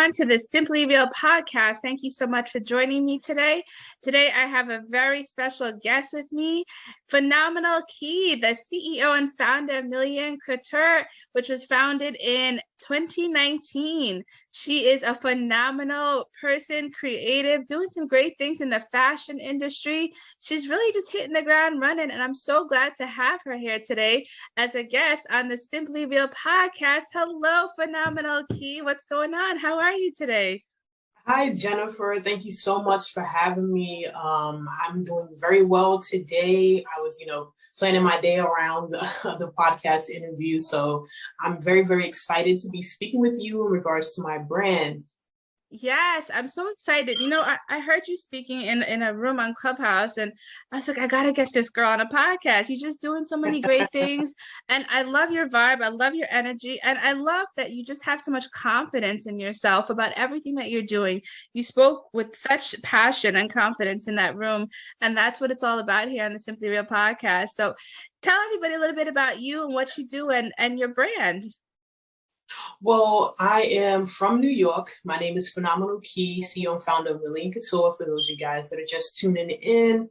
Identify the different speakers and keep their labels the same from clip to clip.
Speaker 1: everyone, to the Simply Real podcast. Thank you so much for joining me today. Today, I have a very special guest with me, Phenomenal Key, the CEO and founder of MILLIAN Couture, which was founded in 2019. She is a phenomenal person, creative, doing some great things in the fashion industry. She's really just hitting the ground running, and I'm so glad to have her here today as a guest on the Simply Real podcast. Hello, Phenomenal Key. What's going on? How are you today?
Speaker 2: Hi, Jennifer. Thank you so much for having me. I'm doing very well today. I was, planning my day around the podcast interview. So I'm very, very excited to be speaking with you in regards to my brand.
Speaker 1: Yes, I'm so excited. I heard you speaking in a room on Clubhouse, and I was like, I gotta get this girl on a podcast. You're just doing so many great things. And I love your vibe. I love your energy. And I love that you just have so much confidence in yourself about everything that you're doing. You spoke with such passion and confidence in that room. And that's what it's all about here on the Simply Real podcast. So tell everybody a little bit about you and what you do and your brand.
Speaker 2: Well, I am from New York. My name is Phenomenal Key, CEO and founder of MILLIAN Couture, for those of you guys that are just tuning in.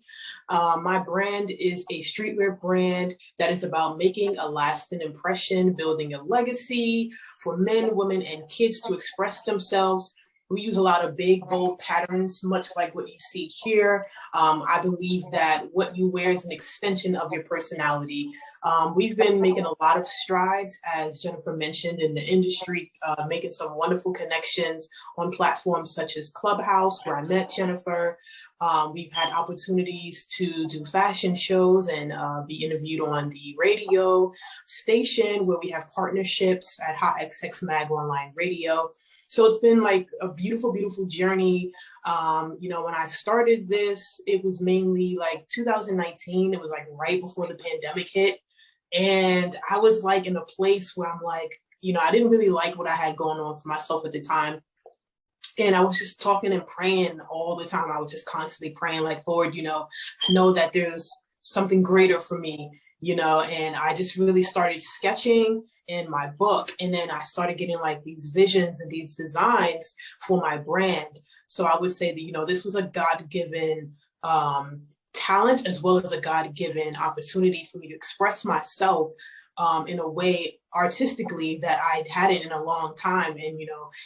Speaker 2: My brand is a streetwear brand that is about making a lasting impression, building a legacy for men, women, and kids to express themselves. We use a lot of big, bold patterns, much like what you see here. I believe that what you wear is an extension of your personality. We've been making a lot of strides, as Jennifer mentioned, in the industry, making some wonderful connections on platforms such as Clubhouse, where I met Jennifer. We've had opportunities to do fashion shows and be interviewed on the radio station, where we have partnerships at Hot XX Mag Online Radio. So it's been like a beautiful, beautiful journey. When I started this, it was mainly like 2019. It was like right before the pandemic hit. And I was like in a place where I'm like, I didn't really like what I had going on for myself at the time. And I was just talking and praying all the time. I was just constantly praying like, Lord, I know that there's something greater for me, and I just really started sketching in my book. And then I started getting like these visions and these designs for my brand. So I would say that, this was a God-given talent, as well as a God-given opportunity for me to express myself in a way artistically that I hadn't in a long time. And,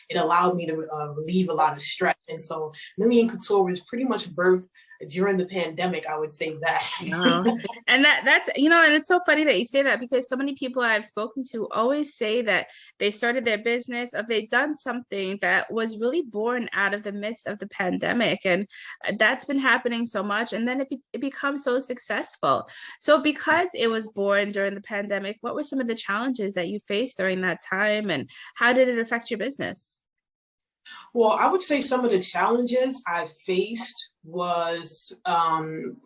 Speaker 2: it allowed me to relieve a lot of stress. And so MILLIAN Couture was pretty much birthed during the pandemic, I would say that.
Speaker 1: And that's, and it's so funny that you say that, because so many people I've spoken to always say that they started their business or they've done something that was really born out of the midst of the pandemic. And that's been happening so much. And then it becomes so successful. So because it was born during the pandemic, what were some of the challenges that you faced during that time, and how did it affect your business?
Speaker 2: Well, I would say some of the challenges I faced was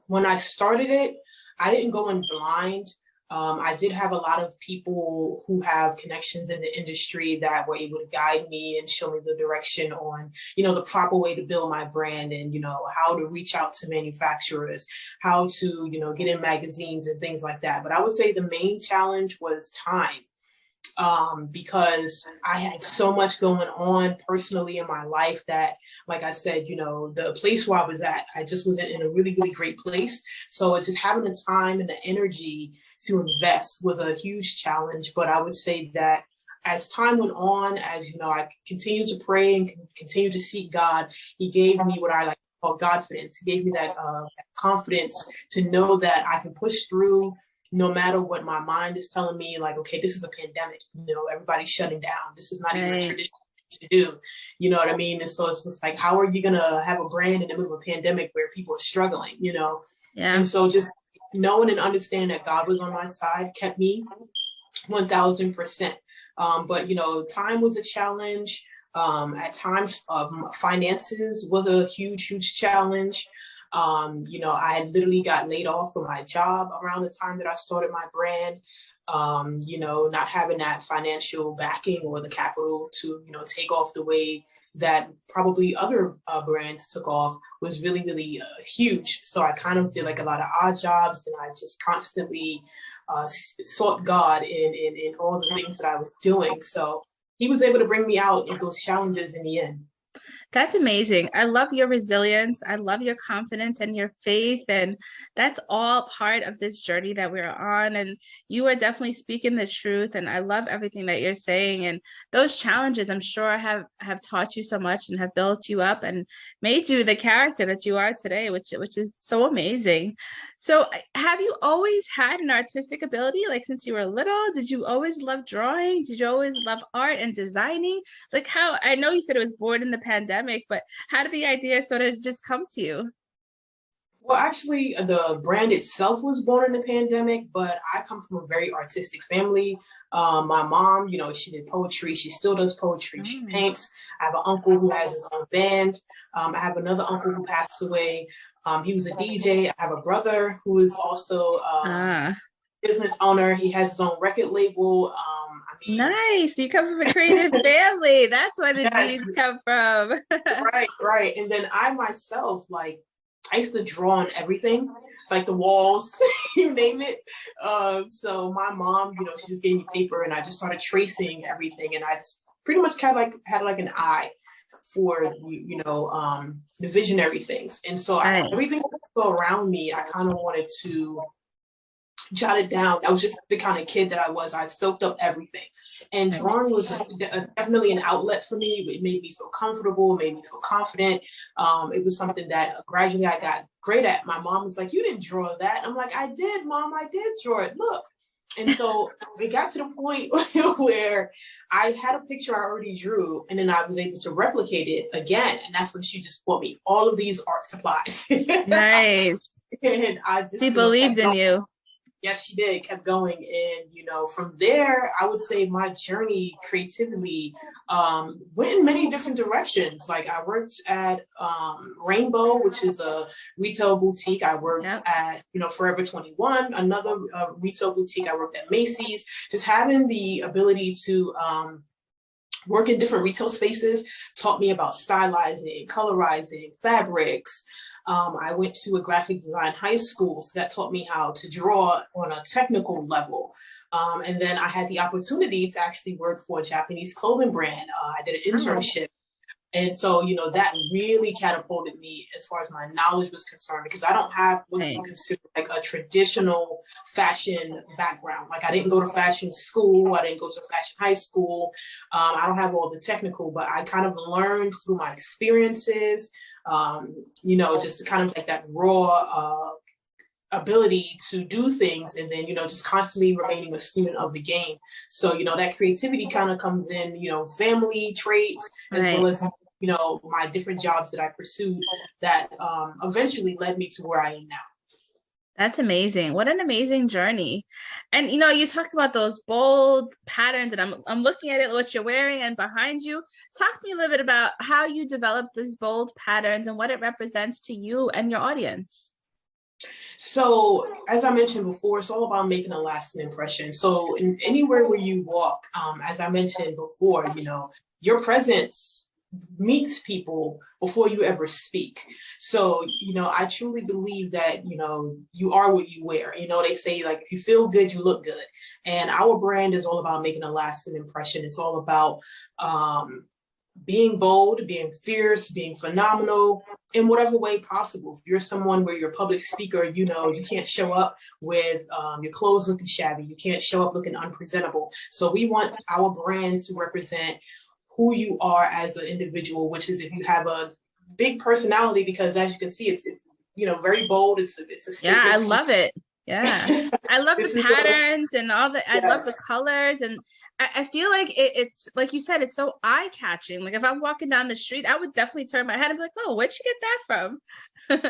Speaker 2: when I started it, I didn't go in blind. I did have a lot of people who have connections in the industry that were able to guide me and show me the direction on, the proper way to build my brand, and, how to reach out to manufacturers, how to, get in magazines and things like that. But I would say the main challenge was time. Because I had so much going on personally in my life that, like I said, the place where I was at, I just wasn't in a really, really great place. So just having the time and the energy to invest was a huge challenge. But I would say that as time went on, as I continued to pray and continue to seek God, He gave me what I like to call Godfidence. He gave me that confidence to know that I can push through no matter what my mind is telling me, like, okay, this is a pandemic, everybody's shutting down. This is not even a traditional thing to do. You know what I mean? And so it's just like, how are you going to have a brand in the middle of a pandemic where people are struggling, Yeah. And so just knowing and understanding that God was on my side kept me 1000%. But, time was a challenge. At times, finances was a huge, huge challenge. I had literally got laid off from my job around the time that I started my brand. Not having that financial backing or the capital to, take off the way that probably other brands took off was really, really huge. So I kind of did like a lot of odd jobs, and I just constantly sought God in all the things that I was doing. So he was able to bring me out of those challenges in the end.
Speaker 1: That's amazing. I love your resilience. I love your confidence and your faith. And that's all part of this journey that we're on. And you are definitely speaking the truth. And I love everything that you're saying. And those challenges, I'm sure, have taught you so much and have built you up and made you the character that you are today, which is so amazing. So have you always had an artistic ability? Like since you were little, did you always love drawing? Did you always love art and designing? Like how, I know you said it was born in the pandemic, but how did the idea sort of just come to you?
Speaker 2: Well, actually, the brand itself was born in the pandemic, but I come from a very artistic family. My mom, she did poetry. She still does poetry. She paints. I have an uncle who has his own band. I have another uncle who passed away. He was a DJ. I have a brother who is also a business owner. He has his own record label.
Speaker 1: Nice. You come from a creative family. That's where the genes come from.
Speaker 2: Right. And then I myself, I used to draw on everything, like the walls, you name it. So my mom, she just gave me paper and I just started tracing everything. And I just pretty much had an eye for, the visionary things. And so everything that was still around me, I kind of wanted to jot it down. I was just the kind of kid that I was. I soaked up everything. And drawing was definitely an outlet for me. It made me feel comfortable, made me feel confident. It was something that gradually I got great at. My mom was like, "You didn't draw that." I'm like, "I did, Mom. I did draw it. Look." And so it got to the point where I had a picture I already drew, and then I was able to replicate it again. And that's when she just bought me all of these art supplies.
Speaker 1: Nice.
Speaker 2: And I just
Speaker 1: she believed in you.
Speaker 2: Yes, she did, kept going. And, from there, I would say my journey creatively went in many different directions. Like I worked at Rainbow, which is a retail boutique. I worked at, Forever 21, another retail boutique. I worked at Macy's. Just having the ability to work in different retail spaces taught me about stylizing, colorizing, fabrics. I went to a graphic design high school, so that taught me how to draw on a technical level. And then I had the opportunity to actually work for a Japanese clothing brand. I did an internship. And so, that really catapulted me as far as my knowledge was concerned, because I don't have what you consider like a traditional fashion background. Like I didn't go to fashion school. I didn't go to fashion high school. I don't have all the technical, but I kind of learned through my experiences, just kind of like that raw ability to do things, and then just constantly remaining a student of the game. So that creativity kind of comes in, family traits, as well as my different jobs that I pursued that eventually led me to where I am now.
Speaker 1: That's amazing. What an amazing journey. And you talked about those bold patterns, and I'm looking at it, what you're wearing and behind you. Talk to me a little bit about how you developed these bold patterns and what it represents to you and your audience.
Speaker 2: So, as I mentioned before, it's all about making a lasting impression. So anywhere where you walk, as I mentioned before, your presence meets people before you ever speak. So, I truly believe that, you are what you wear. They say, like, if you feel good, you look good. And our brand is all about making a lasting impression. It's all about being bold, being fierce, being phenomenal in whatever way possible. If you're someone where you're a public speaker, you can't show up with your clothes looking shabby. You can't show up looking unpresentable. So we want our brands to represent who you are as an individual, which is if you have a big personality, because as you can see, it's very bold. It's a statement.
Speaker 1: I love it. Yeah. I love the patterns and all the, I love the colors. And I feel like it's like you said, it's so eye-catching. Like if I'm walking down the street, I would definitely turn my head and be like, "Oh, where'd you get that from?"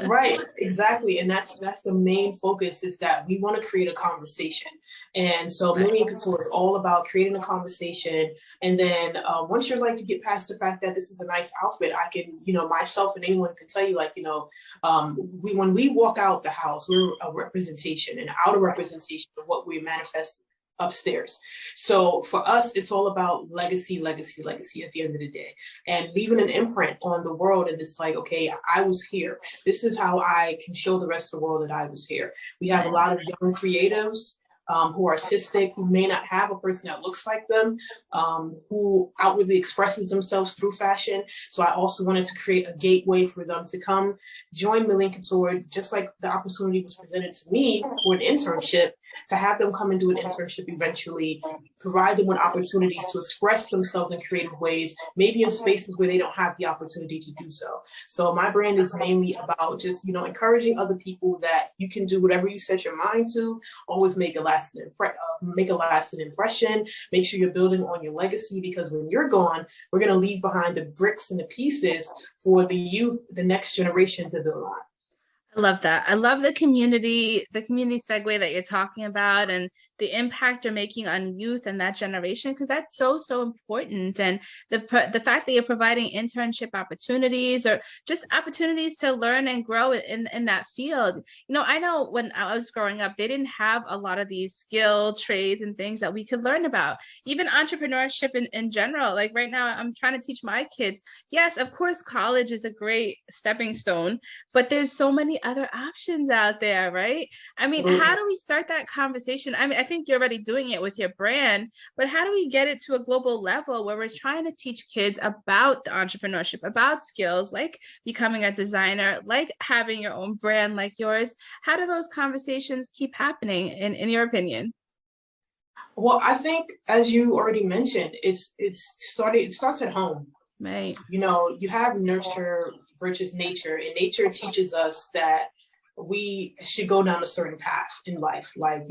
Speaker 2: Right, exactly. And that's the main focus, is that we want to create a conversation. And so MILLIAN Couture is all about creating a conversation. And then once you're like to get past the fact that this is a nice outfit, I can, myself and anyone can tell you, like, when we walk out the house, we're a representation, an outer representation of what we manifest upstairs. So for us, it's all about legacy, legacy, legacy at the end of the day, and leaving an imprint on the world. And it's like, okay, I was here. This is how I can show the rest of the world that I was here. We have a lot of young creatives who are artistic, who may not have a person that looks like them, who outwardly expresses themselves through fashion. So I also wanted to create a gateway for them to come join MILLIAN Couture, just like the opportunity was presented to me for an internship, to have them come and do an internship eventually, provide them with opportunities to express themselves in creative ways, maybe in spaces where they don't have the opportunity to do so. So my brand is mainly about just, encouraging other people that you can do whatever you set your mind to, always make a lasting impression, make sure you're building on your legacy, because when you're gone, we're going to leave behind the bricks and the pieces for the youth, the next generation to build on.
Speaker 1: I love that. I love the community segue that you're talking about, and the impact you're making on youth and that generation, because that's so, so important. And the fact that you're providing internship opportunities, or just opportunities to learn and grow in that field. I know when I was growing up, they didn't have a lot of these skill trades and things that we could learn about. Even entrepreneurship in general. Like right now, I'm trying to teach my kids. Yes, of course, college is a great stepping stone, but there's so many other options out there, right? I mean, how do we start that conversation? I mean, I think you're already doing it with your brand, but how do we get it to a global level where we're trying to teach kids about the entrepreneurship, about skills like becoming a designer, like having your own brand like yours? How do those conversations keep happening in your opinion?
Speaker 2: Well, I think, as you already mentioned, it starts at home.
Speaker 1: Right.
Speaker 2: You have nurture versus nature, and nature teaches us that we should go down a certain path in life. Like,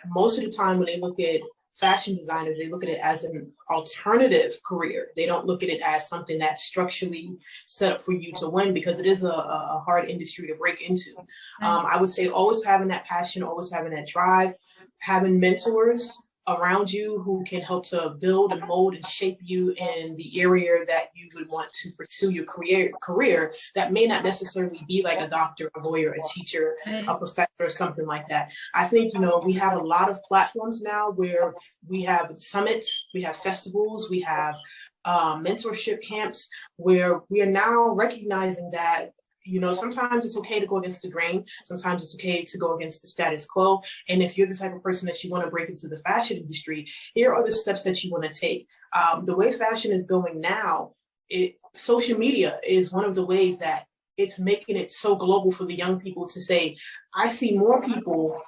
Speaker 2: most of the time when they look at fashion designers, they look at it as an alternative career. They don't look at it as something that's structurally set up for you to win, because it is a hard industry to break into. I would say always having that passion, always having that drive, having mentors around you who can help to build and mold and shape you in the area that you would want to pursue your career that may not necessarily be like a doctor, a lawyer, a teacher, a professor, or something like that. I think, we have a lot of platforms now where we have summits, we have festivals, we have mentorship camps, where we are now recognizing that sometimes it's okay to go against the grain. Sometimes it's okay to go against the status quo. And if you're the type of person that you want to break into the fashion industry, here are the steps that you want to take. The way fashion is going now, social media is one of the ways that it's making it so global for the young people to say, I see more people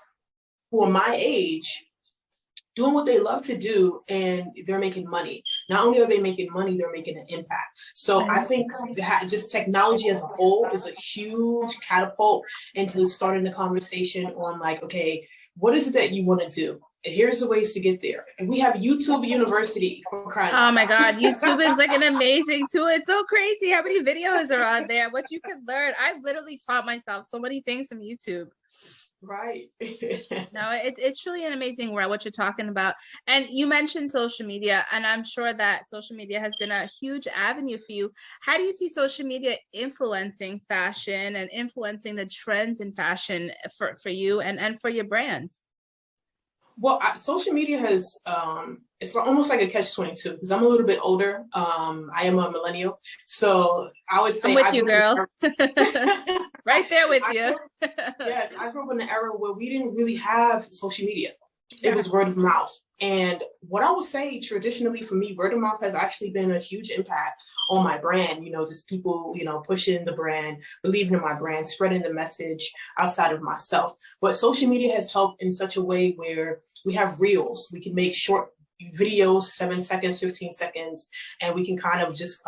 Speaker 2: who are my age doing what they love to do, and they're making money. Not only are they making money, they're making an impact. So I think just technology as a whole is a huge catapult into starting the conversation on like, okay, what is it that you want to do? And here's the ways to get there. And we have YouTube University.
Speaker 1: Oh my God, YouTube is like an amazing tool. It's so crazy how many videos are on there, what you can learn. I've literally taught myself so many things from YouTube.
Speaker 2: Right.
Speaker 1: No, it's truly an amazing world, what you're talking about. And you mentioned social media, and I'm sure that social media has been a huge avenue for you. How do you see social media influencing fashion and influencing the trends in fashion for you and for your brand?
Speaker 2: Well, social media has, it's almost like a catch-22, because I'm a little bit older. I am a millennial. So I would say—
Speaker 1: I'm with you, girl. Right there with you.
Speaker 2: Yes, I grew up in an era where we didn't really have social media. It was word of mouth. And what I would say traditionally for me, word of mouth has actually been a huge impact on my brand. Just people, pushing the brand, believing in my brand, spreading the message outside of myself. But social media has helped in such a way where we have reels. We can make short videos, 7 seconds, 15 seconds, and we can kind of just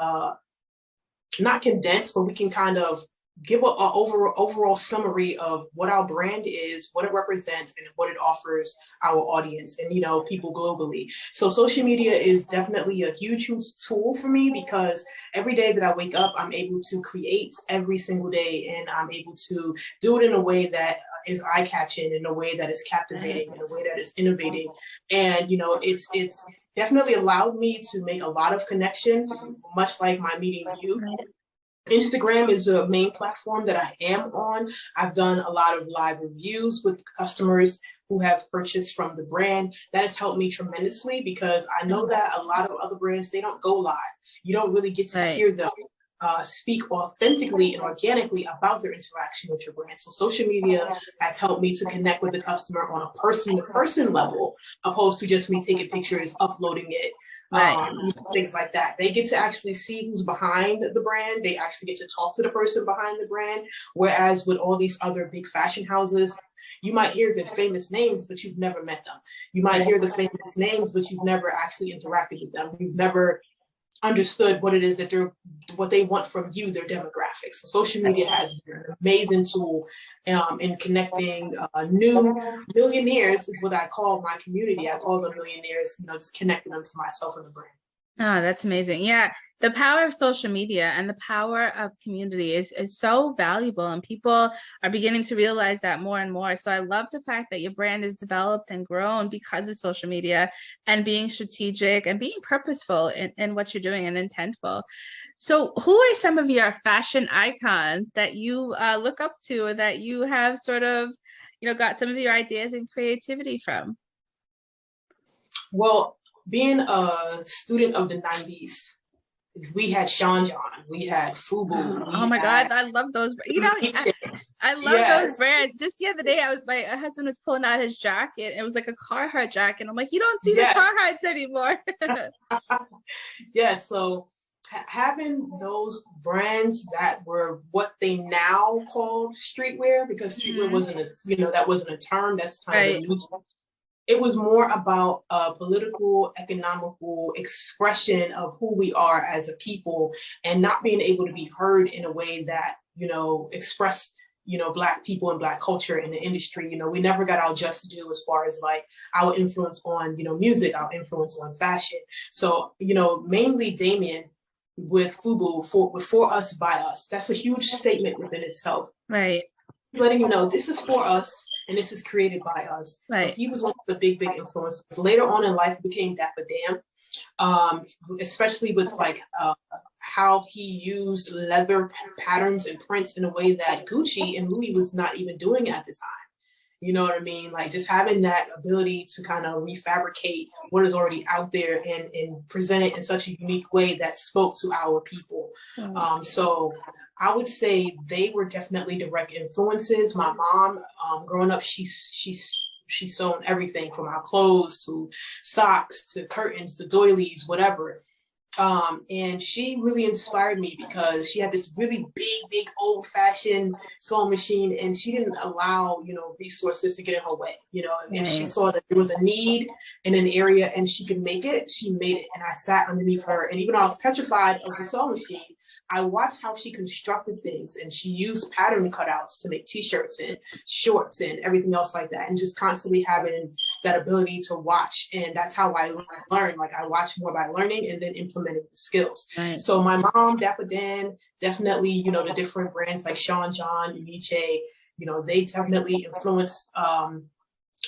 Speaker 2: not condense, but we can kind of give an overall summary of what our brand is, what it represents, and what it offers our audience and, people globally. So social media is definitely a huge tool for me, because every day that I wake up, I'm able to create every single day, and I'm able to do it in a way that is eye-catching, in a way that is captivating, in a way that is innovating. And, it's definitely allowed me to make a lot of connections, much like my meeting you. Instagram is the main platform that I am on. I've done a lot of live reviews with customers who have purchased from the brand. That has helped me tremendously, because I know that a lot of other brands, they don't go live. You don't really get to hear them speak authentically and organically about their interaction with your brand. So social media has helped me to connect with the customer on a person-to-person level, opposed to just me taking pictures, uploading it,
Speaker 1: Right.
Speaker 2: things like that. They get to actually see who's behind the brand. They actually get to talk to the person behind the brand. Whereas with all these other big fashion houses, you might hear the famous names, but you've never met them. You might hear the famous names, but you've never actually interacted with them. You've never understood what it is that what they want from you, their demographics. So social media has been an amazing tool in connecting new millionaires, is what I call my community. I call them millionaires, just connecting them to myself and the brand.
Speaker 1: Oh, that's amazing. Yeah, the power of social media and the power of community is so valuable, and people are beginning to realize that more and more. So I love the fact that your brand is developed and grown because of social media and being strategic and being purposeful in what you're doing and intentful. So who are some of your fashion icons that you look up to, or that you have sort of, got some of your ideas and creativity from?
Speaker 2: Well, being a student of the 90s, we had Sean John, we had FUBU.
Speaker 1: Oh my God, I love those. I love those brands. Just the other day, my husband was pulling out his jacket. It was like a Carhartt jacket. I'm like, you don't see the Carhartts anymore.
Speaker 2: Yeah, so having those brands that were what they now call streetwear, because streetwear wasn't a term. That's kind of a new term. It was more about a political, economical expression of who we are as a people, and not being able to be heard in a way that, express, Black people and Black culture in the industry. We never got our just due as far as like our influence on, music, our influence on fashion. So, mainly Damien with FUBU, for us, by us. That's a huge statement within itself.
Speaker 1: Right.
Speaker 2: He's letting you know this is for us, and this is created by us.
Speaker 1: Right.
Speaker 2: So he was one of the big influences. Later on in life, he became Dapper Dan, especially with how he used leather patterns and prints in a way that Gucci and Louis was not even doing at the time. You know what I mean? Like, just having that ability to kind of refabricate what is already out there and present it in such a unique way that spoke to our people. So I would say they were definitely direct influences. My mom, growing up, she's sewn everything from our clothes to socks to curtains to doilies, whatever. And she really inspired me because she had this really big old fashioned sewing machine, and she didn't allow, resources to get in her way, and she saw that there was a need in an area and she could make it. She made it. And I sat underneath her, and even though I was petrified of the sewing machine, I watched how she constructed things, and she used pattern cutouts to make t-shirts and shorts and everything else like that. And just constantly having that ability to watch. And that's how I learned. Like, I watch more by learning and then implementing the skills.
Speaker 1: Right.
Speaker 2: So my mom, Dapper Dan, definitely, the different brands like Sean John, Uniche, they definitely influenced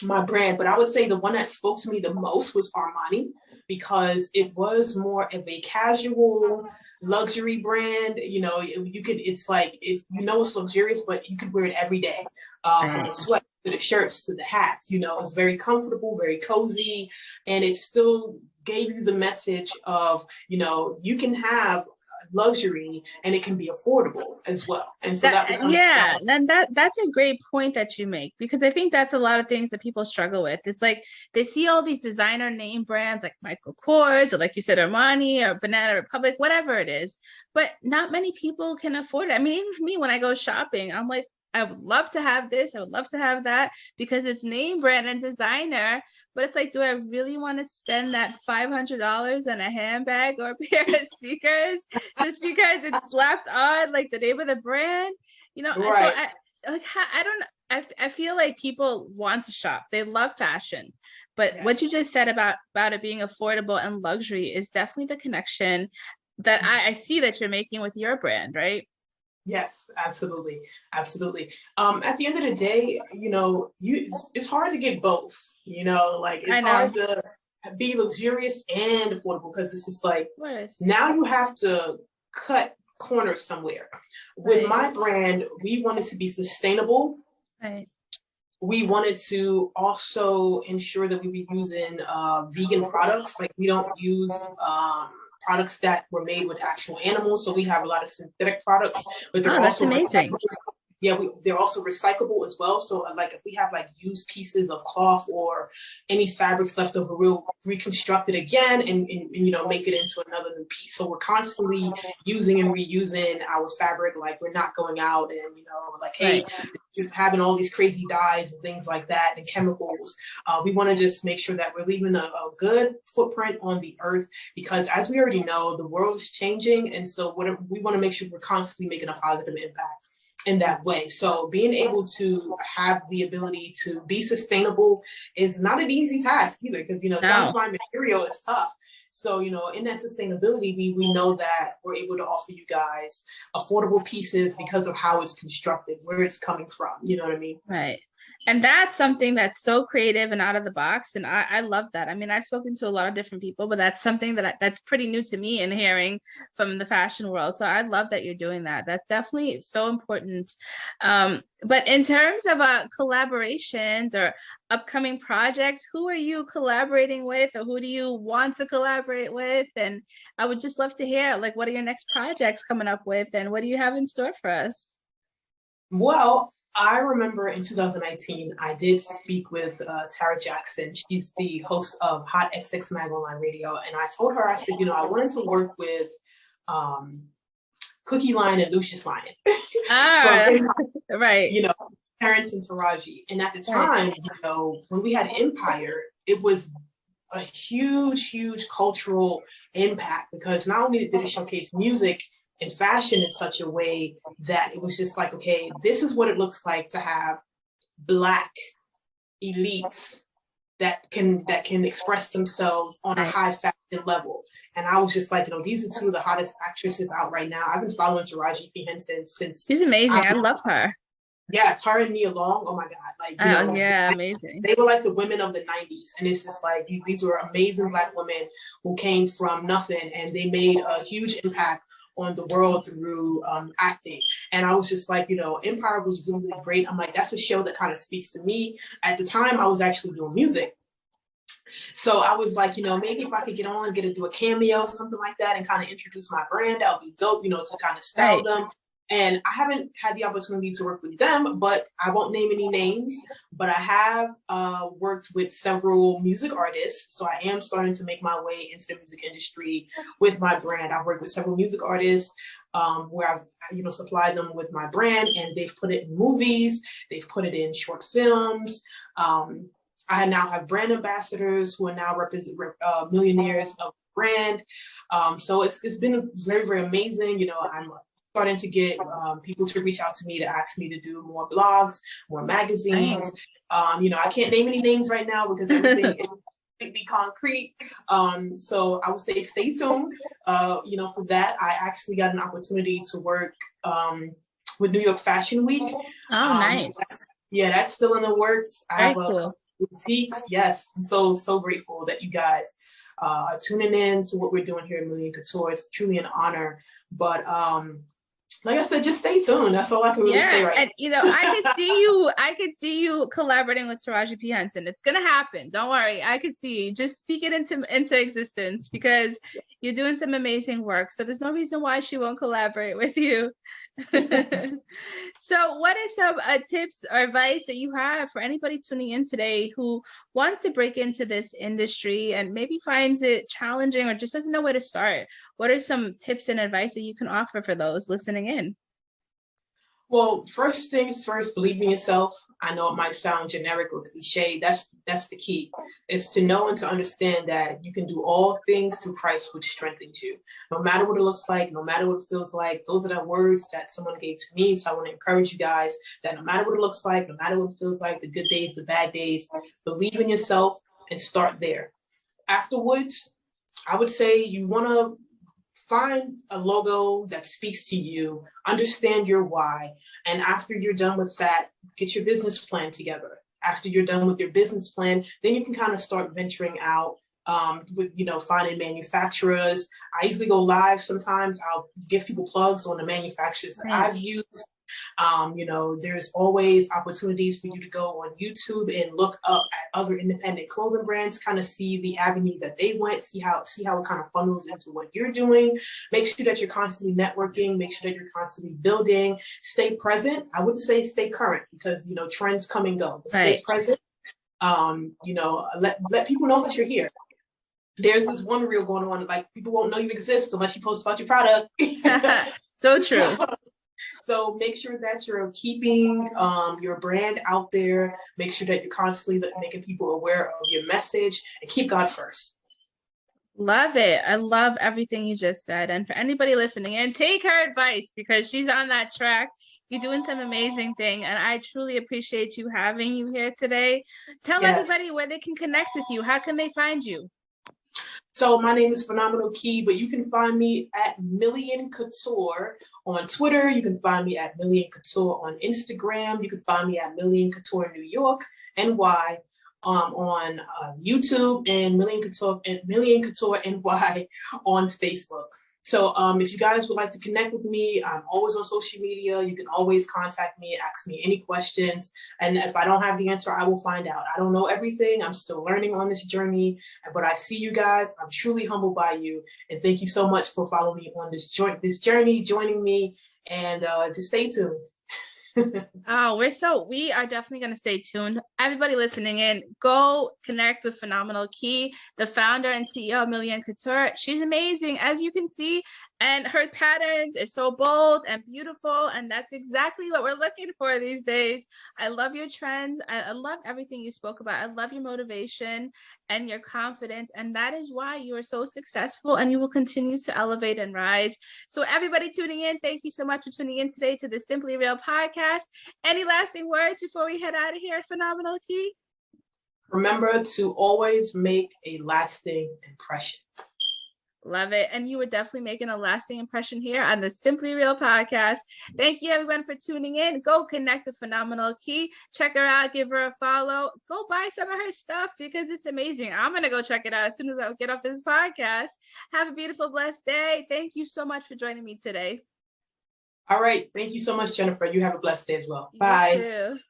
Speaker 2: my brand. But I would say the one that spoke to me the most was Armani, because it was more of a casual luxury brand. It's luxurious, but you could wear it every day, from the sweat to the shirts to the hats. It's very comfortable, very cozy, and it still gave you the message of, you can have luxury and it can be affordable as well. And so that was something
Speaker 1: and that's a great point that you make, because I think that's a lot of things that people struggle with. It's like they see all these designer name brands like Michael Kors, or like you said, Armani or Banana Republic, whatever it is, but not many people can afford it. I mean, even for me, when I go shopping, I'm like, I would love to have this, I would love to have that, because it's name brand and designer. But it's like, do I really want to spend that $500 on a handbag or a pair of sneakers just because it's slapped on like the name of the brand?
Speaker 2: Right.
Speaker 1: So I feel like people want to shop. They love fashion. But what you just said about it being affordable and luxury is definitely the connection that I see that you're making with your brand, right?
Speaker 2: Yes, absolutely. Absolutely. At the end of the day, it's hard to get both, it's hard to be luxurious and affordable, because it's just like, now you have to cut corners somewhere. With my brand, we wanted to be sustainable.
Speaker 1: Right.
Speaker 2: We wanted to also ensure that we be using vegan products. Like, we don't use products that were made with actual animals. So we have a lot of synthetic products, but they're
Speaker 1: that's
Speaker 2: also
Speaker 1: amazing.
Speaker 2: yeah, they're also recyclable as well. So like if we have like used pieces of cloth or any fabrics left over, we'll reconstruct it again and you know, make it into another new piece. So we're constantly using and reusing our fabric. Like we're not going out and, you know, like, hey, you're having all these crazy dyes and things like that and chemicals. We want to just make sure that we're leaving a good footprint on the earth, because as we already know, the world is changing. And so we want to make sure we're constantly making a positive impact in that way. So being able to have the ability to be sustainable is not an easy task either, because, you know, trying to find material is tough. So, you know, in that sustainability, we know that we're able to offer you guys affordable pieces because of how it's constructed, where it's coming from. You know what I mean?
Speaker 1: Right. And that's something that's so creative and out of the box. And I love that. I mean, I've spoken to a lot of different people, but that's something that's pretty new to me and hearing from the fashion world. So I love that you're doing that. That's definitely so important. But in terms of collaborations or upcoming projects, who are you collaborating with, or who do you want to collaborate with? And I would just love to hear, like, what are your next projects coming up with, and what do you have in store for us?
Speaker 2: Well, I remember in 2019, I did speak with Tara Jackson. She's the host of Hot XX Mag Online Radio. And I told her, I said, you know, I wanted to work with Cookie Lion and Lucius Lion.
Speaker 1: Right.
Speaker 2: You know, Terrence and Taraji. And at the time, you know, when we had Empire, it was a huge, huge cultural impact, because not only did it showcase music and fashion in such a way that it was just like, okay, this is what it looks like to have Black elites that can express themselves on a high fashion level. And I was just like, you know, these are two of the hottest actresses out right now. I've been following Taraji P. Henson since.
Speaker 1: She's amazing. I love her.
Speaker 2: Yeah, it's her and Nia Long. Oh my God. Like, you know,
Speaker 1: amazing.
Speaker 2: They were like the women of the 90s. And it's just like, these were amazing Black women who came from nothing, and they made a huge impact on the world through acting. And I was just like, you know, Empire was really, really great. I'm like, that's a show that kind of speaks to me. At the time, I was actually doing music. So I was like, you know, maybe if I could get on, do a cameo, something like that, and kind of introduce my brand, that would be dope, you know, to kind of style them. And I haven't had the opportunity to work with them, but I won't name any names, but I have worked with several music artists. So I am starting to make my way into the music industry with my brand. I've worked with several music artists where I've, you know, supplied them with my brand, and they've put it in movies. They've put it in short films. I now have brand ambassadors who are now millionaires of the brand. So it's been very, very amazing. You know, I'm starting to get people to reach out to me to ask me to do more blogs, more magazines. You know, I can't name any names right now because everything is completely concrete. So I would say stay tuned. You know, for that, I actually got an opportunity to work with New York Fashion Week.
Speaker 1: Oh, nice.
Speaker 2: So that's still in the works. I have cool. Boutiques. Yes, I'm so grateful that you guys are tuning in to what we're doing here at MILLIAN Couture. It's truly an honor. But like I said, just stay tuned. That's all I can really say right now.
Speaker 1: And you know, I could see you collaborating with Taraji P. Henson. It's gonna happen. Don't worry. I could see you. Just speak it into existence, because you're doing some amazing work. So there's no reason why she won't collaborate with you. So what are some tips or advice that you have for anybody tuning in today who wants to break into this industry and maybe finds it challenging or just doesn't know where to start? What are some tips and advice that you can offer for those listening in?
Speaker 2: Well, first things first, believe in yourself. I know it might sound generic or cliche. That's the key, is to know and to understand that you can do all things through Christ, which strengthens you. No matter what it looks like, no matter what it feels like, those are the words that someone gave to me. So I want to encourage you guys that no matter what it looks like, no matter what it feels like, the good days, the bad days, believe in yourself and start there. Afterwards, I would say you want to find a logo that speaks to you, understand your why. And after you're done with that, get your business plan together. After you're done with your business plan, then you can kind of start venturing out with, you know, finding manufacturers. I usually go live sometimes. I'll give people plugs on the manufacturers that I've used. You know, there's always opportunities for you to go on YouTube and look up at other independent clothing brands, kind of see the avenue that they went, see how it kind of funnels into what you're doing. Make sure that you're constantly networking, make sure that you're constantly building, stay present. I wouldn't say stay current because, you know, trends come and go. Stay present. You know, let people know that you're here. There's this one reel going on, like people won't know you exist unless you post about your product.
Speaker 1: So true.
Speaker 2: So make sure that you're keeping your brand out there. Make sure that you're constantly making people aware of your message, and keep God first.
Speaker 1: Love it. I love everything you just said. And for anybody listening in, take her advice because she's on that track. You're doing some amazing thing, and I truly appreciate you having you here today. Tell everybody where they can connect with you. How can they find you?
Speaker 2: So my name is Phenomenal Key, but you can find me at MILLIAN Couture on Twitter. You can find me at MILLIAN Couture on Instagram. You can find me at MILLIAN Couture New York, NY, on YouTube, and MILLIAN Couture NY on Facebook. So if you guys would like to connect with me, I'm always on social media. You can always contact me, ask me any questions. And if I don't have the answer, I will find out. I don't know everything. I'm still learning on this journey. But I see you guys. I'm truly humbled by you. And thank you so much for following me on this journey, joining me. And just stay tuned.
Speaker 1: Oh, we are definitely going to stay tuned. Everybody listening in, go connect with Phenomenal Key, the founder and CEO of MILLIAN Couture. She's amazing, as you can see, and her patterns are so bold and beautiful, and that's exactly what we're looking for these days. I love your trends. I love everything you spoke about. I love your motivation and your confidence, and that is why you are so successful, and you will continue to elevate and rise. So everybody tuning in, thank you so much for tuning in today to the Simply Real podcast. Any lasting words before we head out of here, Phenomenal Key?
Speaker 2: Remember to always make a lasting impression.
Speaker 1: Love it. And you were definitely making a lasting impression here on the Simply Real podcast. Thank you, everyone, for tuning in. Go connect with Phenomenal Key. Check her out. Give her a follow. Go buy some of her stuff because it's amazing. I'm going to go check it out as soon as I get off this podcast. Have a beautiful, blessed day. Thank you so much for joining me today.
Speaker 2: All right. Thank you so much, Jennifer. You have a blessed day as well. Bye.
Speaker 1: You too.